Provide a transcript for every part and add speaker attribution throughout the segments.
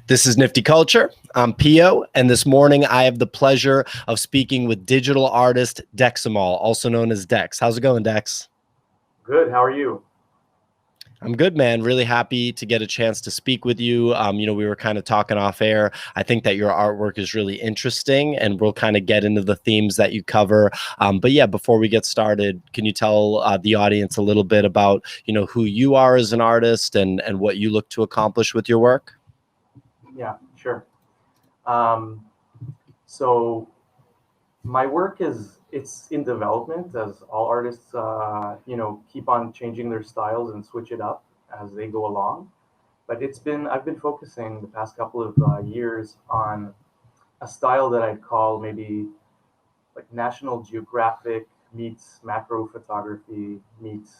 Speaker 1: This is NFTCulture. I'm Pio, and this morning I have the pleasure of speaking with digital artist Dexamol, also known as Dex. How's it going, Dex?
Speaker 2: Good. How are you?
Speaker 1: I'm good, man. Really happy to get a chance to speak with you. We were kind of talking off air. I think that your artwork is really interesting, and we'll kind of get into the themes that you cover. But yeah, before we get started, can you tell the audience a little bit about, who you are as an artist and what you look to accomplish with your work?
Speaker 2: Yeah, sure. Um, so my work it's in development as all artists, keep on changing their styles and switch it up as they go along. But I've been focusing the past couple of years on a style that I'd call maybe like National Geographic meets macro photography meets,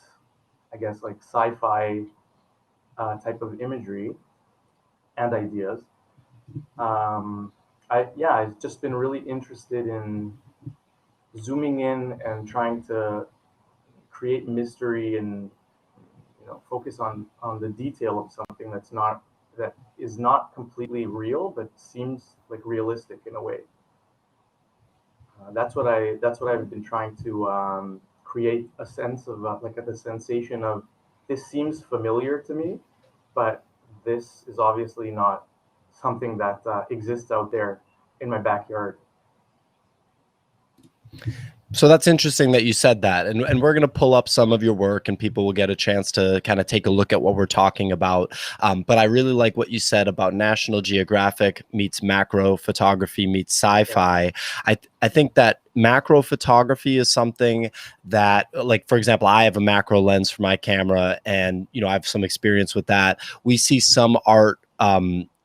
Speaker 2: I guess, like sci-fi type of imagery and ideas. Um, I've just been really interested in zooming in and trying to create mystery and focus on the detail of something that is not completely real but seems like realistic in a way. That's what I've been trying to create a sense of the sensation of this seems familiar to me, but this is obviously not something that exists out there in my backyard.
Speaker 1: So that's interesting that you said that. And we're going to pull up some of your work and people will get a chance to kind of take a look at what we're talking about. But I really like what you said about National Geographic meets macro photography meets sci-fi. I think that macro photography is something that, like, for example, I have a macro lens for my camera and, I have some experience with that. We see some art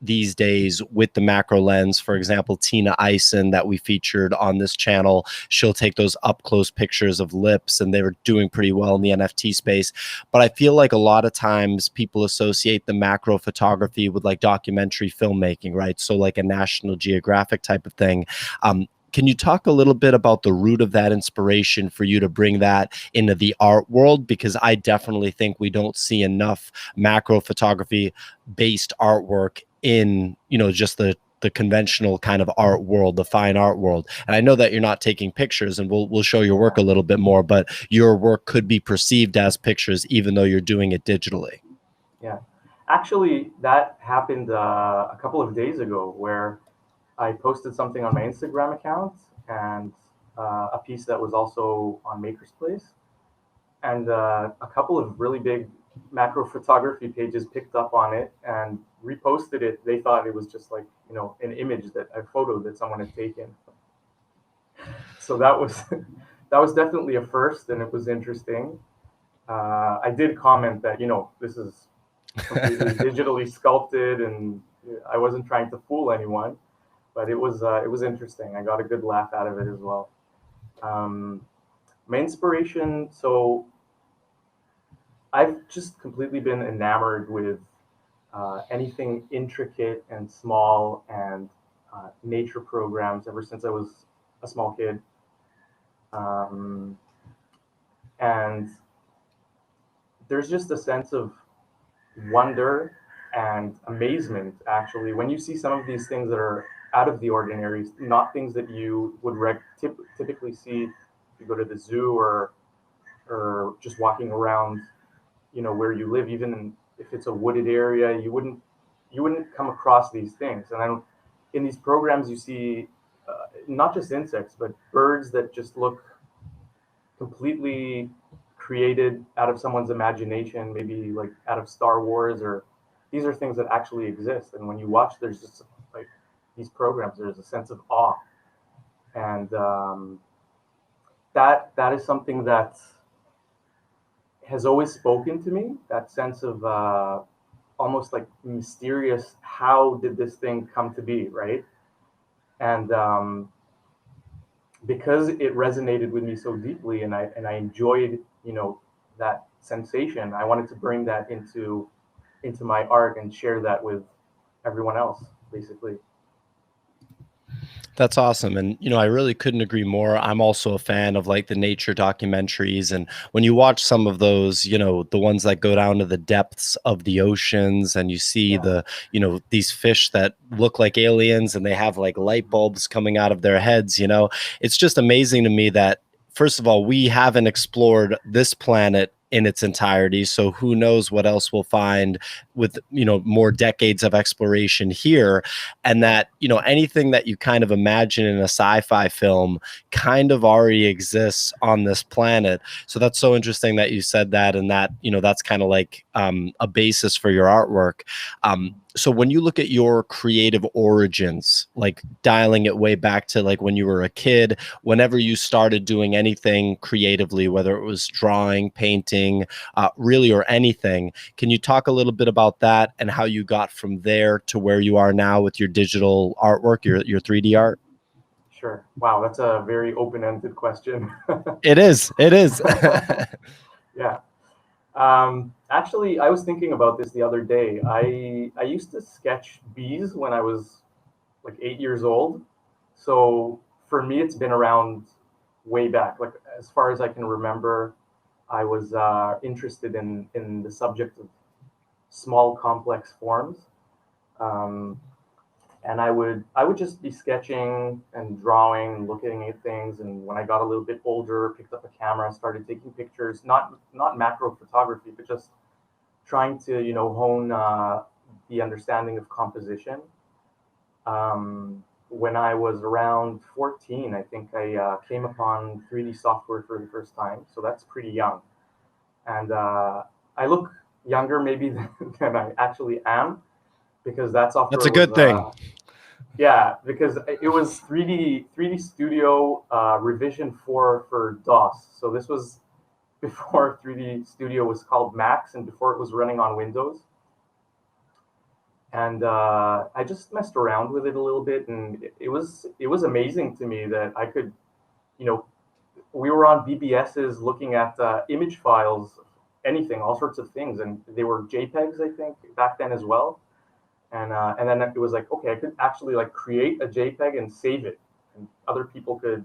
Speaker 1: these days with the macro lens. For example, Tina Eisen that we featured on this channel, she'll take those up close pictures of lips and they were doing pretty well in the NFT space. But I feel like a lot of times people associate the macro photography with like documentary filmmaking, right? So like a National Geographic type of thing. Can you talk a little bit about the root of that inspiration for you to bring that into the art world? Because I definitely think we don't see enough macro photography based artwork in, just the conventional kind of art world, the fine art world. And I know that you're not taking pictures, and we'll show your work a little bit more, but your work could be perceived as pictures even though you're doing it digitally.
Speaker 2: Yeah, actually, that happened a couple of days ago where I posted something on my Instagram account and a piece that was also on Maker's Place, and a couple of really big macro photography pages picked up on it and reposted it. They thought it was just like an image that a photo that someone had taken. So that was that was definitely a first, and it was interesting. I did comment that this is completely digitally sculpted, and I wasn't trying to fool anyone, but it was interesting. I got a good laugh out of it as well. Um, my inspiration, so I've just completely been enamored with anything intricate and small and nature programs ever since I was a small kid. Um, and there's just a sense of wonder and amazement actually when you see some of these things that are out of the ordinary, not things that you would typically see if you go to the zoo or just walking around, where you live. Even if it's a wooded area, you wouldn't come across these things. And then in these programs, you see not just insects, but birds that just look completely created out of someone's imagination, maybe like out of Star Wars, or these are things that actually exist. And when you watch, there's just like these programs, there's a sense of awe, and that is something that has always spoken to me. That sense of almost like mysterious. How did this thing come to be, right? And because it resonated with me so deeply, and I enjoyed that sensation, I wanted to bring that into my art and share that with everyone else, basically.
Speaker 1: That's awesome. And, I really couldn't agree more. I'm also a fan of like the nature documentaries. And when you watch some of those, the ones that go down to the depths of the oceans and you see
Speaker 2: Yeah.
Speaker 1: these fish that look like aliens and they have like light
Speaker 2: Mhm.
Speaker 1: bulbs coming out of their heads, it's just amazing to me that, first of all, we haven't explored this planet in its entirety. So who knows what else we'll find with, more decades of exploration here, and
Speaker 2: Yeah.
Speaker 1: that anything that you kind of imagine in a sci-fi film kind of already exists on this planet. So that's so interesting that you said that, and that that's kind of like a basis for your artwork. So when you look at your creative origins, like dialing it way back to like when you were a kid, whenever you started doing anything creatively, whether it was drawing, painting, really, or anything, can you talk a little bit about that and how you got from there to where you are now with your digital artwork, your 3D art?
Speaker 2: Sure. Wow, that's a very open-ended question.
Speaker 1: It is. It is.
Speaker 2: Yeah. Actually, I was thinking about this the other day. I used to sketch bees when I was like 8 years old. So for me, it's been around way back. Like as far as I can remember, I was interested in the subject of small complex forms. Um, and I would just be sketching and drawing, looking at things. And when I got a little bit older, picked up a camera, started taking pictures. Not macro photography, but just trying to hone the understanding of composition. When I was around 14, I think I came upon 3D software for the first time. So that's pretty young, and I look younger maybe than I actually am because that
Speaker 1: That's
Speaker 2: software
Speaker 1: a
Speaker 2: was
Speaker 1: good thing.
Speaker 2: yeah, because it was 3D Studio revision 4 for DOS. So this was before 3D Studio was called Max and before it was running on Windows. And I just messed around with it a little bit, and it was amazing to me that I could, you know, we were on BBSs looking at image files, anything, all sorts of things, and they were JPEGs, I think, back then as well. And then it was like, okay, I could actually like create a JPEG and save it, and other people could,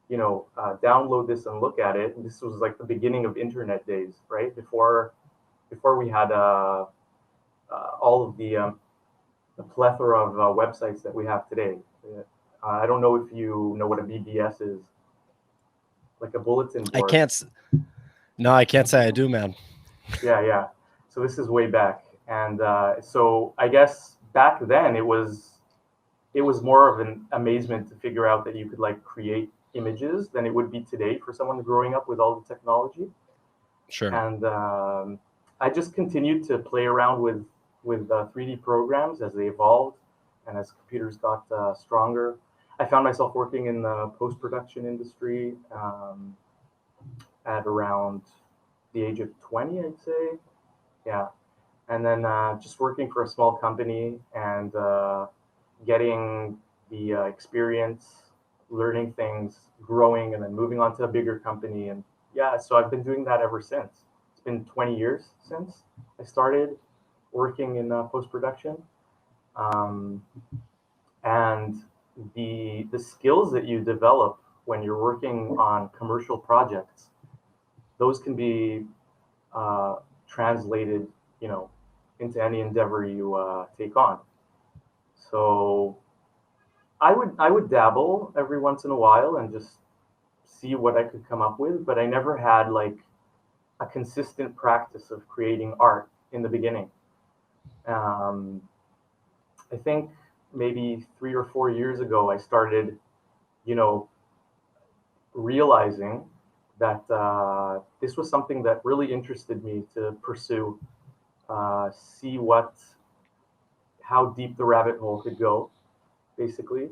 Speaker 2: download this and look at it. And this was like the beginning of internet days, right? Before we had all of the plethora of websites that we have today. I don't know if you know what a BBS is, like a bulletin
Speaker 1: I
Speaker 2: board.
Speaker 1: can't. No, I can't say I do, man.
Speaker 2: Yeah, yeah. So this is way back, and so I guess back then it was more of an amazement to figure out that you could like create images than it would be today for someone growing up with all the technology.
Speaker 1: Sure.
Speaker 2: And I just continued to play around with 3D programs as they evolved and as computers got stronger. I found myself working in the post production industry at around the age of 20, I'd say. Yeah, and then just working for a small company and getting the experience, learning things, growing, and then moving on to a bigger company. And yeah, so I've been doing that ever since. It's been 20 years since I started working in post production, um, and the skills that you develop when you're working on commercial projects, those can be uh, translated, you know, into any endeavor you take on. So I would dabble every once in a while and just see what I could come up with, but I never had like a consistent practice of creating art in the beginning. Um, I think maybe 3 or 4 years ago, I started, you know, realizing that this was something that really interested me to pursue, see how deep the rabbit hole could go, basically.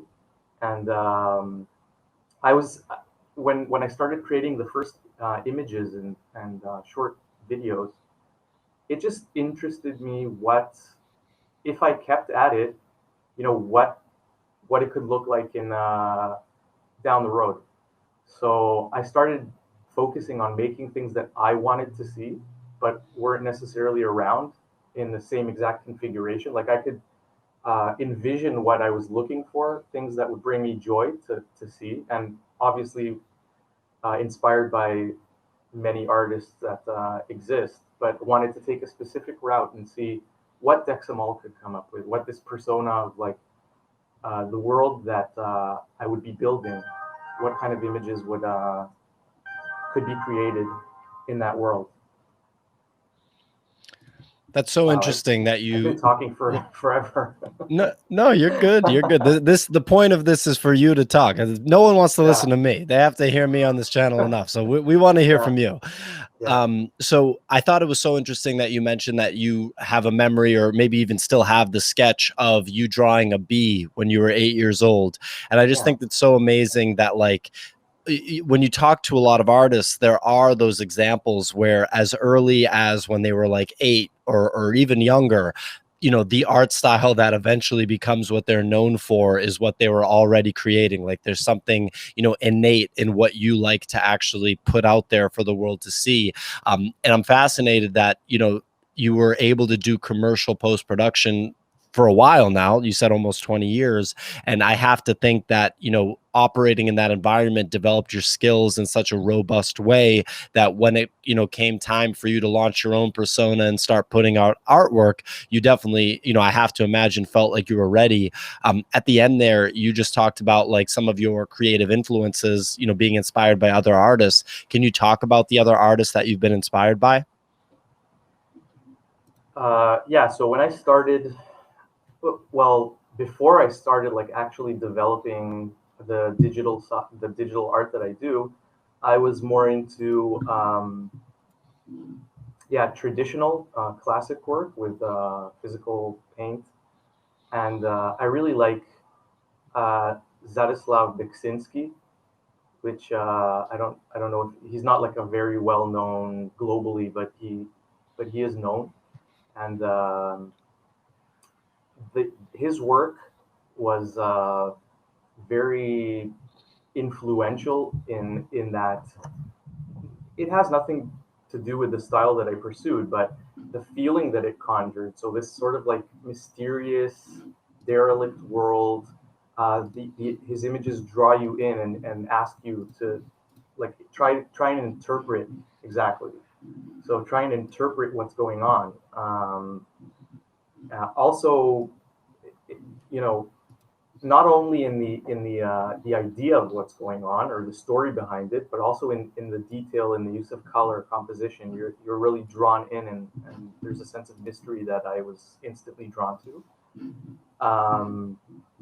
Speaker 2: And I was when I started creating the first images and short videos, it just interested me what if I kept at it, what it could look like in down the road. So I started focusing on making things that I wanted to see, but weren't necessarily around in the same exact configuration. Like envision what I was looking for, things that would bring me joy to see, and obviously inspired by many artists that exist, but wanted to take a specific route and see what Dexamol could come up with, what this persona of like the world that I would be building, what kind of images would could be created in that world.
Speaker 1: That's so
Speaker 2: Wow,
Speaker 1: interesting that
Speaker 2: I've been
Speaker 1: you
Speaker 2: talking for forever.
Speaker 1: no, you're good. You're good. The point of this is for you to talk. No one wants to
Speaker 2: Yeah,
Speaker 1: listen to me. They have to hear me on this channel enough. So we want to hear
Speaker 2: yeah,
Speaker 1: from you.
Speaker 2: yeah,
Speaker 1: So I thought it was so interesting that you mentioned that you have a memory, or maybe even still have the sketch of you drawing a bee when you were 8 years old. And I just
Speaker 2: yeah,
Speaker 1: think that's so amazing that, like, when you talk to a lot of artists, there are those examples where as early as when they were like 8 or even younger, the art style that eventually becomes what they're known for is what they were already creating. Like there's something, innate in what you like to actually put out there for the world to see. And I'm fascinated that, you were able to do commercial post-production for a while now. You said almost 20 years. And I have to think that, operating in that environment developed your skills in such a robust way that when it, came time for you to launch your own persona and start putting out artwork, you definitely, I have to imagine, felt like you were ready. At the end there, you just talked about like some of your creative influences, being inspired by other artists. Can you talk about the other artists that you've been inspired by?
Speaker 2: yeah. So when I started, well, before I started like actually developing the digital art that I do, I was more into yeah, traditional classic work with physical paint, and I really like uh, Zadislav Beksinski, which I don't know if he's not like a very well known globally, but he is known, and his work was very influential in that it has nothing to do with the style that I pursued, but the feeling that it conjured. So this sort of like mysterious, derelict world. His images draw you in and ask you to like try and interpret exactly. So try and interpret what's going on. Also, you know, not only in the idea of what's going on or the story behind it, but also in the detail and the use of color composition. You're really drawn in, and there's a sense of mystery that I was instantly drawn to.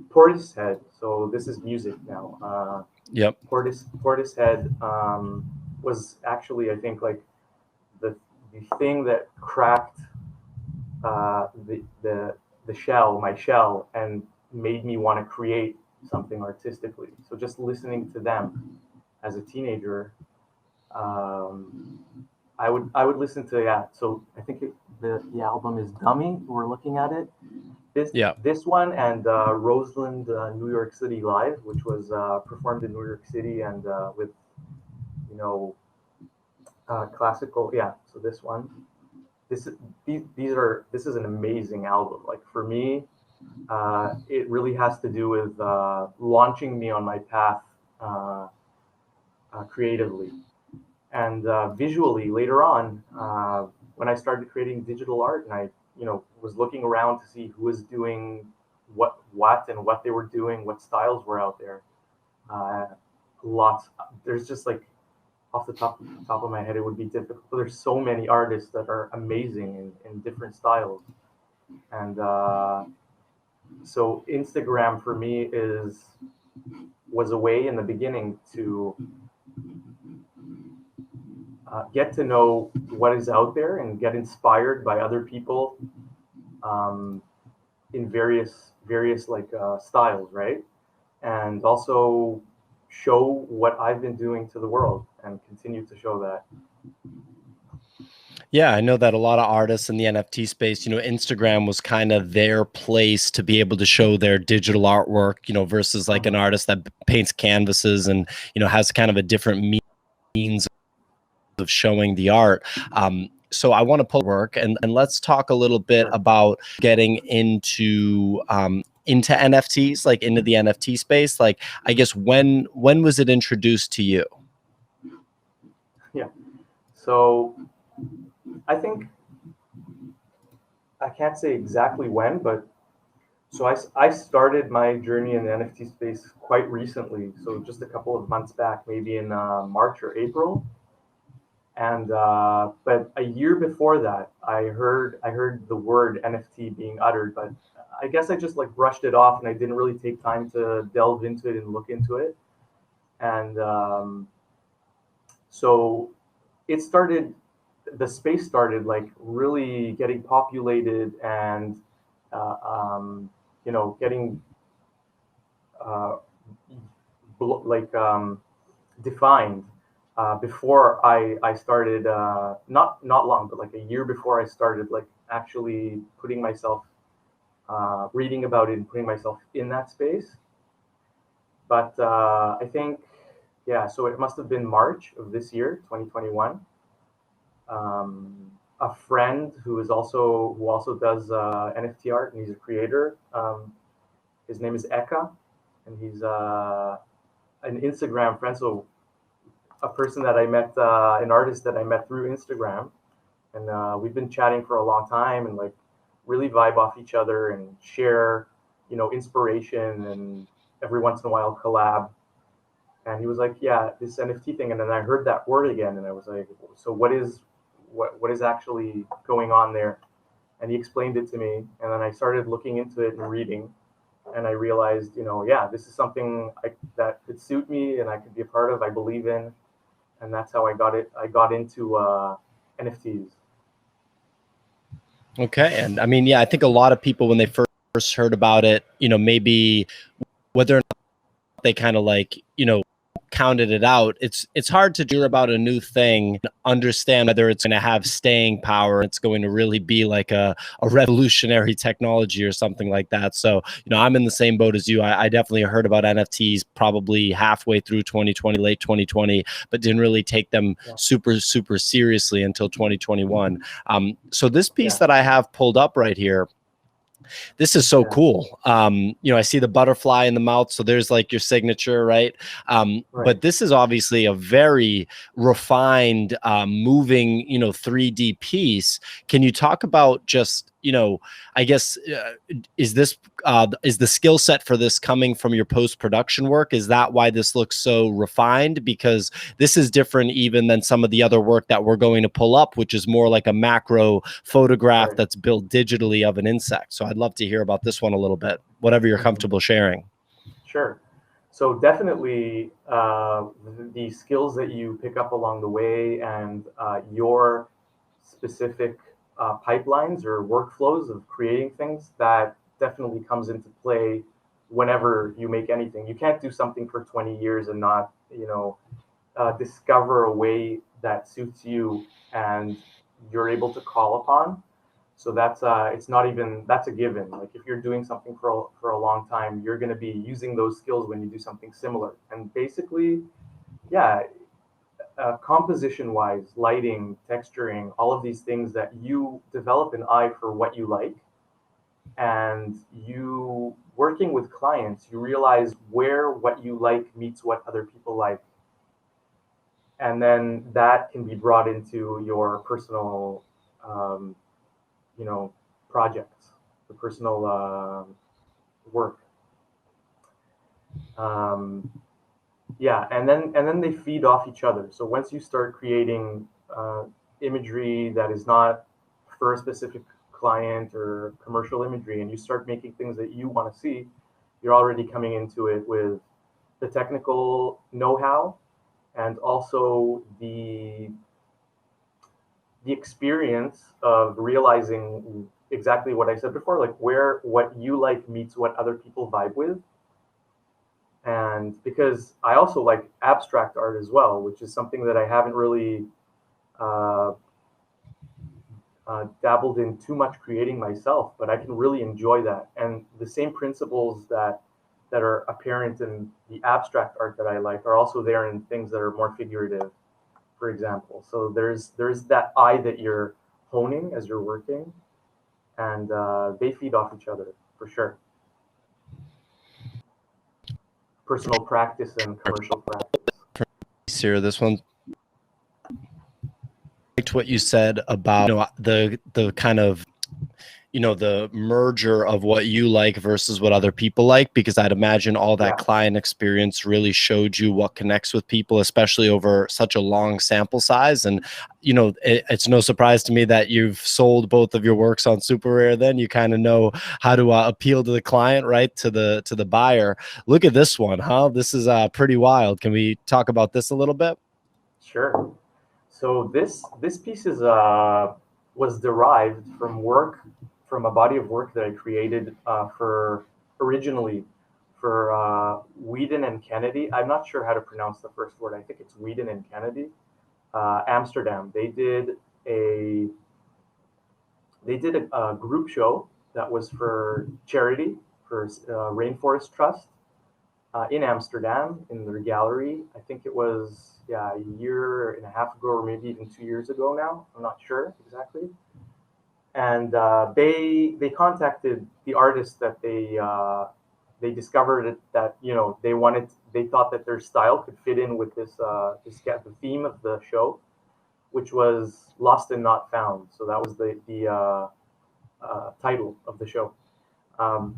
Speaker 2: Portishead. So this is music now.
Speaker 1: Yep.
Speaker 2: Portishead was actually, I think, like the the thing that cracked uh, the the the shell, my shell, and made me want to create something artistically. So just listening to them as a teenager, um, I would listen to, yeah. So I think the album is Dummy. We're looking at it. This
Speaker 1: Yeah.
Speaker 2: this one and Roseland, New York City Live, which was performed in New York City and with you know classical. Yeah. So this one. This these are this is an amazing album. Like for me, it really has to do with launching me on my path uh, creatively and visually later on when I started creating digital art and I was looking around to see who was doing what and what they were doing, what styles were out there. Uh, lots. There's just like off the top of my head, it would be difficult. There's so many artists that are amazing in different styles, and so Instagram for me is was a way in the beginning to get to know what is out there and get inspired by other people um, in various like styles, right? And also show what I've been doing to the world and continue to show that.
Speaker 1: Yeah, I know that a lot of artists in the NFT space, Instagram was kind of their place to be able to show their digital artwork, versus like an
Speaker 2: Mhm.
Speaker 1: artist that paints canvases and, has kind of a different means of showing the art. so I want to pull work, and let's talk a little bit
Speaker 2: Sure.
Speaker 1: about getting into NFTs, like into the NFT space. Like, I guess when was it introduced to you?
Speaker 2: Yeah. So I think I can't say exactly when, but so I started my journey in the NFT space quite recently. So just a couple of months back, maybe in March or April. And but a year before that, I heard the word NFT being uttered, but I guess I just like brushed it off, and I didn't really take time to delve into it and look into it. And so it started, the space started like really getting populated and uh, um, getting uh, like defined before I started, not long, but like a year before I started like actually putting myself, reading about it and putting myself in that space. But I think, yeah, so it must have been March of this year, 2021. A friend who also does NFT art, and he's a creator. His name is Eka, and he's an Instagram friend. So a person that I met, an artist that I met through Instagram, and we've been chatting for a long time, and like really vibe off each other and share, inspiration, and every once in a while collab. And he was like, "Yeah, this NFT thing," and then I heard that word again, and I was like, "So what is actually going on there?" And he explained it to me, and then I started looking into it and reading, and I realized, yeah, this is something that could suit me and I could be a part of. I believe in, and that's how I got it. I got into NFTs.
Speaker 1: Okay, and I mean, yeah, I think a lot of people when they first heard about it, maybe whether or not they kind of like, counted it out, it's hard to do about a new thing, understand whether it's going to have staying power, it's going to really be like a revolutionary technology or something like that. So I'm in the same boat as you. I definitely heard about NFTs probably halfway through 2020, late 2020, but didn't really take them
Speaker 2: Yeah,
Speaker 1: super seriously until 2021. So this piece
Speaker 2: yeah,
Speaker 1: that I have pulled up right here, this is so
Speaker 2: yeah.
Speaker 1: cool. I see the butterfly in the mouth, so there's like your signature, right?
Speaker 2: Right.
Speaker 1: But this is obviously a very refined, moving, 3D piece. Can you talk about just, I guess, is the skill set for this coming from your post-production work? Is that why this looks so refined? Because this is different even than some of the other work that we're going to pull up, which is more like a macro photograph
Speaker 2: Right.
Speaker 1: that's built digitally of an insect. So I'd love to hear about this one a little bit, whatever you're
Speaker 2: Mhm.
Speaker 1: comfortable sharing.
Speaker 2: Sure. So definitely, the skills that you pick up along the way, and your specific pipelines or workflows of creating things, that definitely comes into play whenever you make anything. You can't do something for 20 years and not, discover a way that suits you and you're able to call upon. So that's, it's not even, that's a given. Like if you're doing something for a long time, you're going to be using those skills when you do something similar. And basically, yeah, composition wise, lighting, texturing, all of these things that you develop an eye for what you like, and you working with clients, you realize where what you like meets what other people like, and then that can be brought into your personal, um, you know projects, the personal work. um, yeah, and then they feed off each other. So once you start creating imagery that is not for a specific client or commercial imagery, and you start making things that you want to see, you're already coming into it with the technical know-how, and also the experience of realizing exactly what I said before, like where what you like meets what other people vibe with. And because I also like abstract art as well, which is something that I haven't really uh, dabbled in too much creating myself, but I can really enjoy that. And the same principles that are apparent in the abstract art that I like are also there in things that are more figurative, for example. So there's that eye that you're honing as you're working, and they feed off each other for sure. Personal practice and commercial practice.
Speaker 1: Here, this one, liked what you said about, you know, the kind of, you know, the merger of what you like versus what other people like, because I'd imagine all that client experience really showed you what connects with people, especially over such a long sample size. And, you know, it's no surprise to me that you've sold both of your works on Super Rare. Then you kind of know how to appeal to the client, right? To the buyer. Look at this one, huh? This is pretty wild. Can we talk about this a little bit?
Speaker 2: Sure. So this piece is was derived from a body of work that I created for originally for Whedon and Kennedy. I'm not sure how to pronounce the first word. I think it's Whedon and Kennedy. Amsterdam. They did a group show that was for charity for Rainforest Trust in Amsterdam in their gallery. I think it was a year and a half ago, or maybe even 2 years ago now. I'm not sure exactly. And they contacted the artist that they discovered that they thought that their style could fit in with the theme of the show, which was Lost and Not Found. So that was the title of the show.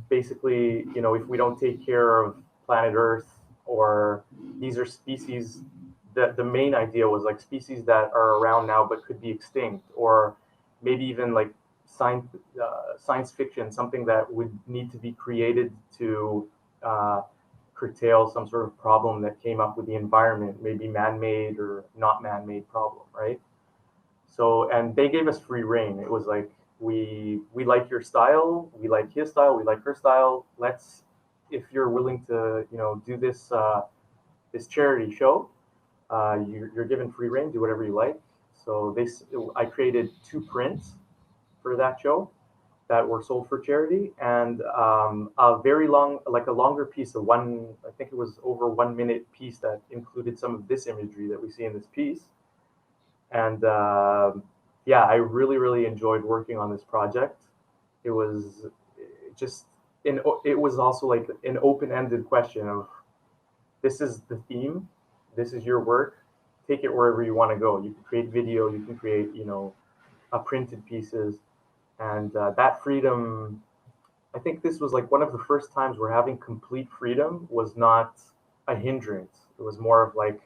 Speaker 2: Basically, if we don't take care of planet Earth, or these are species that the main idea was like species that are around now but could be extinct, or maybe even like science fiction, something that would need to be created to curtail some sort of problem that came up with the environment, maybe man-made or not man-made problem, right? So, and they gave us free reign. It was like, we like your style, we like his style, we like her style. Let's, if you're willing to, do this charity show, you're given free reign, do whatever you like. So I created 2 prints for that show that were sold for charity, and a very long, like a longer piece of I think it was over 1 minute piece that included some of this imagery that we see in this piece. And I really, really enjoyed working on this project. It was it was also like an open-ended question of, this is the theme, this is your work, take it wherever you want to go. You can create video, you can create, printed pieces, and that freedom. I think this was like one of the first times where having complete freedom was not a hindrance. It was more of like,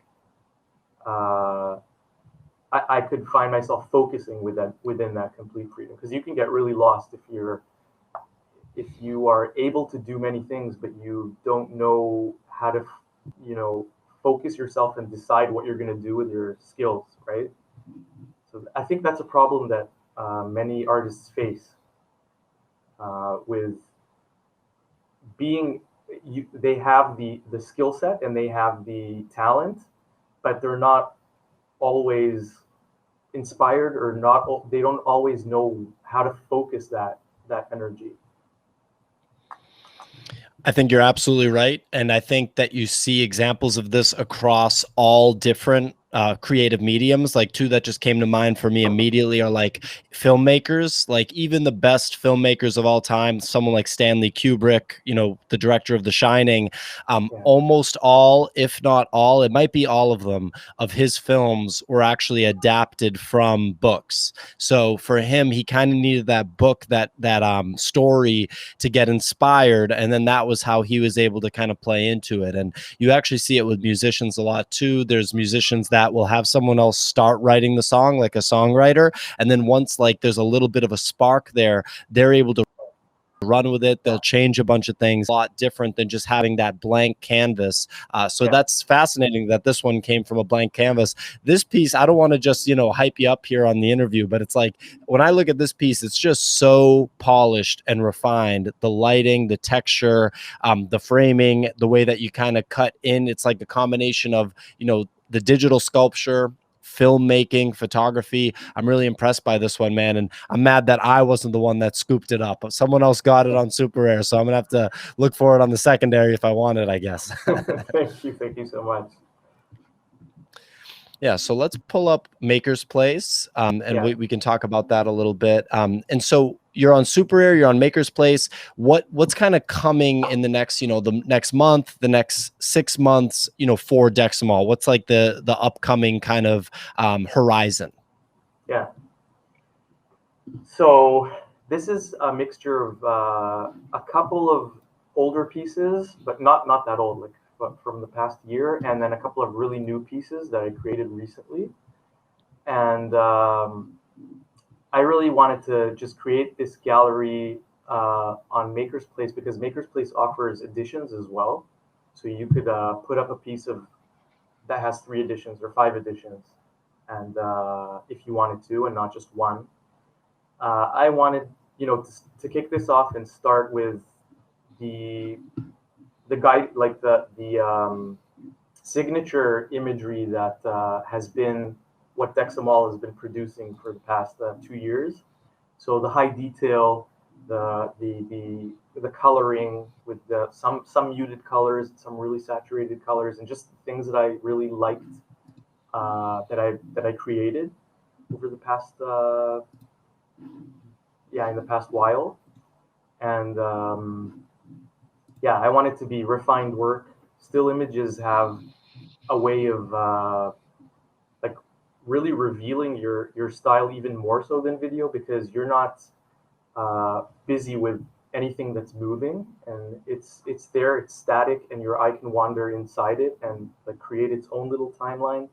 Speaker 2: I could find myself focusing within that complete freedom, because you can get really lost if you are able to do many things but you don't know how to focus yourself and decide what you're going to do with your skills, right? So I think that's a problem that many artists face with being. They have the skill set and they have the talent, but they're not always inspired, or not. They don't always know how to focus that energy.
Speaker 1: I think you're absolutely right. And I think that you see examples of this across all different creative mediums. Like 2 that just came to mind for me immediately are like filmmakers. Like even the best filmmakers of all time, someone like Stanley Kubrick, the director of The Shining, almost all, if not all, it might be all of them, of his films were actually adapted from books. So for him, he kind of needed that book, that story to get inspired, and then that was how he was able to kind of play into it. And you actually see it with musicians a lot too. There's musicians that will have someone else start writing the song, like a songwriter, and then once like there's a little bit of a spark there, they're able to run with it. They'll change a bunch of things, a lot different than just having that blank canvas. So that's fascinating that this one came from a blank canvas. This piece, I don't want to just, hype you up here on the interview, but it's like, when I look at this piece, it's just so polished and refined. The lighting, the texture, the framing, the way that you kind of cut in, it's like a combination of, the digital sculpture, filmmaking, photography. I'm really impressed by this one, man. And I'm mad that I wasn't the one that scooped it up. Someone else got it on Super Rare. So I'm going to have to look for it on the secondary if I want it, I guess.
Speaker 2: Thank you. Thank you so much.
Speaker 1: Yeah, so let's pull up Maker's Place, and
Speaker 2: Yeah.
Speaker 1: we can talk about that a little bit. And so you're on Super Air, you're on Maker's Place. What's kind of coming in the next, the next month, the next 6 months, for Dexamol? What's like the upcoming kind of horizon?
Speaker 2: Yeah. So this is a mixture of a couple of older pieces, but not that old, like but from the past year, and then a couple of really new pieces that I created recently. And I really wanted to just create this gallery on Maker's Place because Maker's Place offers editions as well. So you could put up a piece of that has 3 editions or 5 editions, and if you wanted to, and not just one. I wanted, to kick this off and start with the the guide, like the signature imagery that has been what Dexamol has been producing for the past 2 years. So the high detail, the coloring with some muted colors, some really saturated colors, and just things that I really liked that I created over the past in the past while. And I want it to be refined work. Still images have a way of like really revealing your style even more so than video because you're not busy with anything that's moving, and it's there, it's static, and your eye can wander inside it and like create its own little timeline,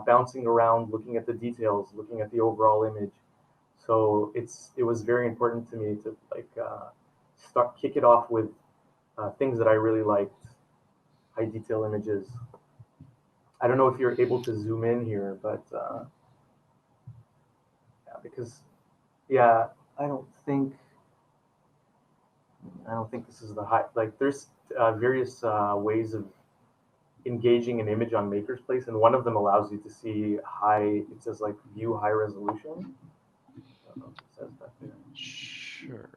Speaker 2: bouncing around, looking at the details, looking at the overall image. So it was very important to me to like kick it off with things that I really liked, high detail images. I don't know if you're able to zoom in here, but yeah, because yeah, I don't think I don't think this is the high. Like, there's various ways of engaging an image on Maker's Place, and one of them allows you to see high. It says like view high resolution. I don't know if it says that there.
Speaker 1: Sure.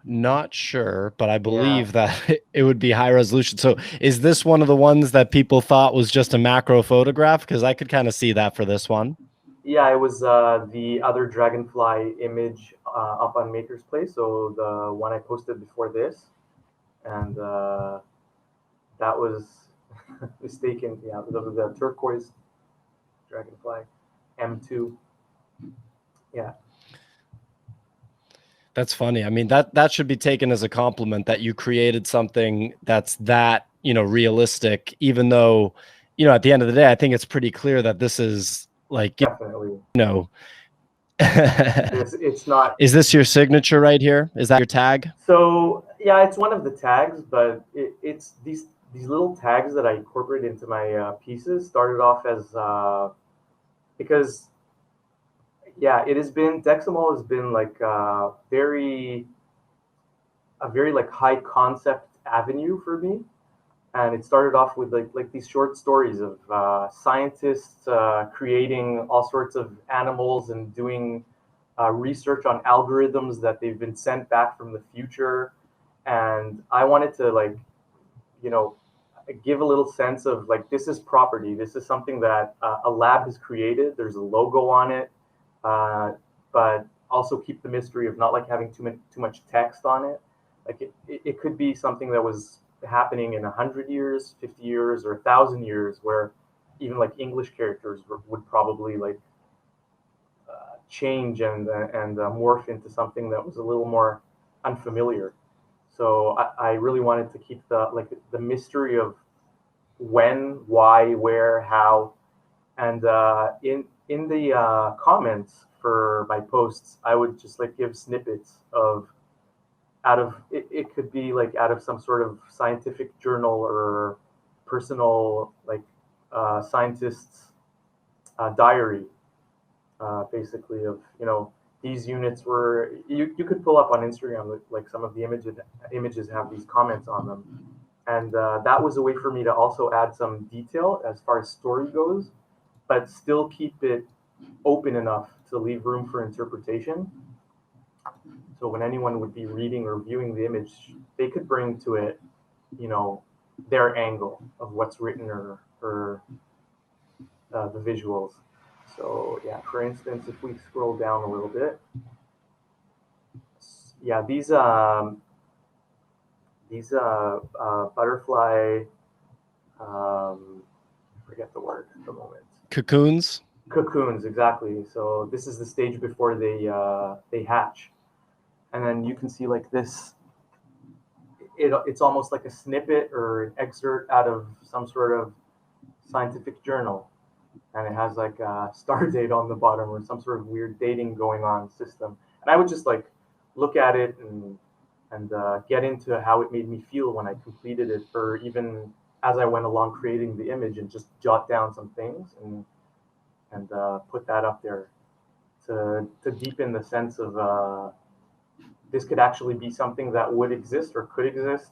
Speaker 1: Not sure, but I
Speaker 2: Yeah,
Speaker 1: believe that it would be high resolution. So is this one of the ones that people thought was just a macro photograph? Because I could kind of see that for this one.
Speaker 2: yeah. It was the other dragonfly image up on Maker's Place. So the one I posted before this, and that was mistaken. Yeah, the turquoise dragonfly M2. Yeah.
Speaker 1: That's funny. I mean, that should be taken as a compliment that you created something that's that, realistic, even though, at the end of the day, I think it's pretty clear that this is like,
Speaker 2: Definitely.
Speaker 1: know,
Speaker 2: It's not.
Speaker 1: is this your signature right here? Is that your tag?
Speaker 2: So yeah, it's one of the tags, but it's these little tags that I incorporate into my pieces started off as because it has been Dexamol has been like a very like high concept avenue for me, and it started off with like these short stories of scientists creating all sorts of animals and doing research on algorithms that they've been sent back from the future. And I wanted to like, you know, give a little sense of like, this is property. This is something that a lab has created. There's a logo on it, uh, but also keep the mystery of not like having too much text on it. Like it could be something that was happening in 100 years, 50 years, or 1,000 years, where even like English characters would probably like change and morph into something that was a little more unfamiliar. So I really wanted to keep the mystery of when, why, where, how, and in the comments for my posts, I would just like give snippets of out of it. It could be like out of some sort of scientific journal or personal like scientist's diary, basically of these units were you could pull up on Instagram like some of the images have these comments on them, and that was a way for me to also add some detail as far as story goes, but still keep it open enough to leave room for interpretation. So when anyone would be reading or viewing the image, they could bring to it, you know, their angle of what's written or the visuals. So yeah, for instance, if we scroll down a little bit, yeah, these butterfly, forget the word at the moment.
Speaker 1: Cocoons.
Speaker 2: Cocoons, exactly. So this is the stage before they hatch, and then you can see like this. It's almost like a snippet or an excerpt out of some sort of scientific journal, and it has like a star date on the bottom or some sort of weird dating going on system. And I would just like look at it and get into how it made me feel when I completed it, or even as I went along creating the image, and just jot down some things and put that up there to deepen the sense of this could actually be something that would exist or could exist.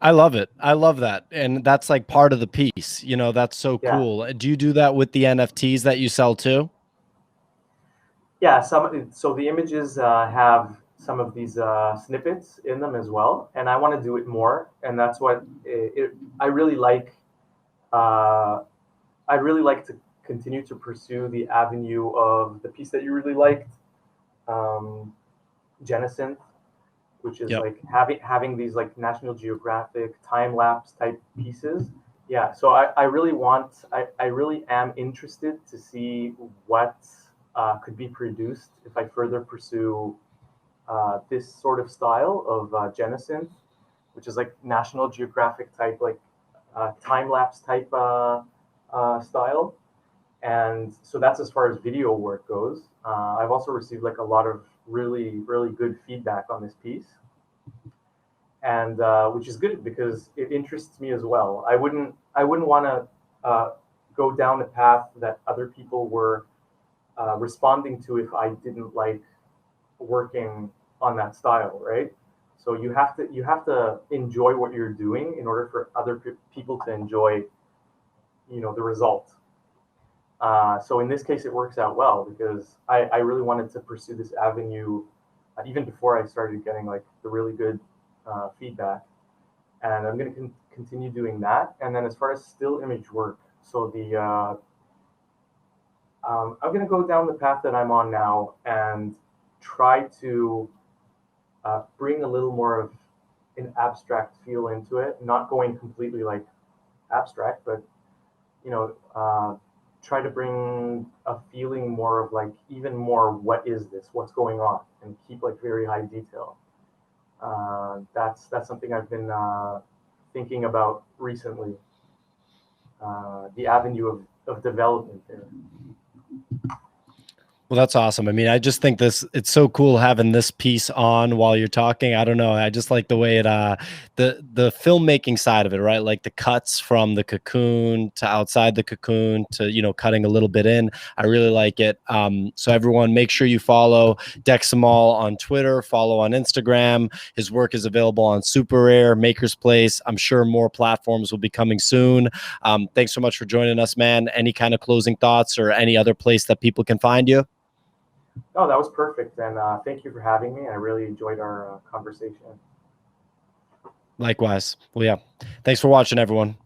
Speaker 1: I love it. I love that. And that's like part of the piece. You know, that's so
Speaker 2: Yeah,
Speaker 1: cool. Do you do that with the NFTs that you sell too?
Speaker 2: yeah. So the images have some of these snippets in them as well, and I want to do it more, and that's what I really like. Uh, I really like to continue to pursue the avenue of the piece that you really liked, um, Genesynth, which is
Speaker 1: Yep.
Speaker 2: like having these like National Geographic time lapse type pieces. Yeah, so I really am interested to see what could be produced if I further pursue this sort of style of Genesynth, which is like National Geographic type, like time lapse type style. And so that's as far as video work goes. I've also received like a lot of really good feedback on this piece, and which is good because it interests me as well. I wouldn't want to go down the path that other people were responding to if I didn't like working on that style, right? So you have to enjoy what you're doing in order for other people to enjoy, you know, the result. So in this case, it works out well because I really wanted to pursue this avenue even before I started getting like the really good feedback, and I'm going to continue doing that. And then as far as still image work, so the I'm going to go down the path that I'm on now and try to bring a little more of an abstract feel into it, not going completely like abstract, but you know, try to bring a feeling more of like even more what is this, what's going on, and keep like very high detail. That's something I've been thinking about recently. The avenue of development there.
Speaker 1: Well, that's awesome. I mean, I just think it's so cool having this piece on while you're talking. I don't know. I just like the way the filmmaking side of it, right? Like the cuts from the cocoon to outside the cocoon to, you know, cutting a little bit in. I really like it. So everyone make sure you follow Dexamol on Twitter, follow on Instagram. His work is available on Super Rare, Maker's Place. I'm sure more platforms will be coming soon. Thanks so much for joining us, man. Any kind of closing thoughts or any other place that people can find you?
Speaker 2: Oh, that was perfect, and thank you for having me. I really enjoyed our conversation.
Speaker 1: Likewise. Well, yeah. Thanks for watching, everyone.